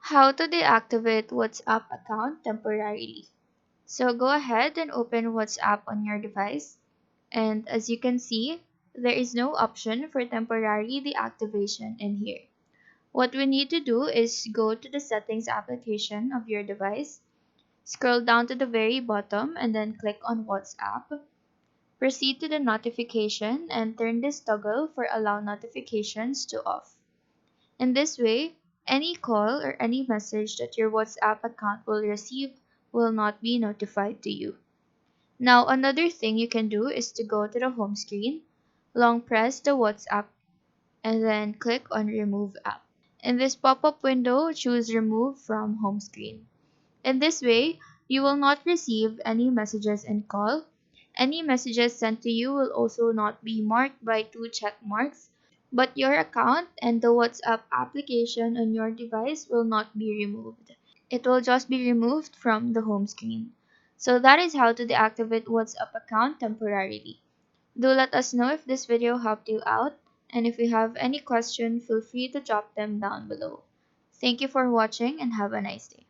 How to deactivate WhatsApp account temporarily. So go ahead and open WhatsApp on your device. And as you can see, there is no option for temporary deactivation in here. What we need to do is go to the settings application of your device, scroll down to the very bottom and then click on WhatsApp. Proceed to the notification and turn this toggle for allow notifications to off. In this way, any call or any message that your WhatsApp account will receive will not be notified to you. Now, another thing you can do is to go to the home screen, long press the WhatsApp, and then click on Remove App. In this pop-up window, choose Remove from Home Screen. In this way, you will not receive any messages and call. Any messages sent to you will also not be marked by two check marks, but your account and the WhatsApp application on your device will not be removed. It will just be removed from the home screen. So that is how to deactivate WhatsApp account temporarily. Do let us know if this video helped you out, and if you have any question, feel free to drop them down below. Thank you for watching and have a nice day.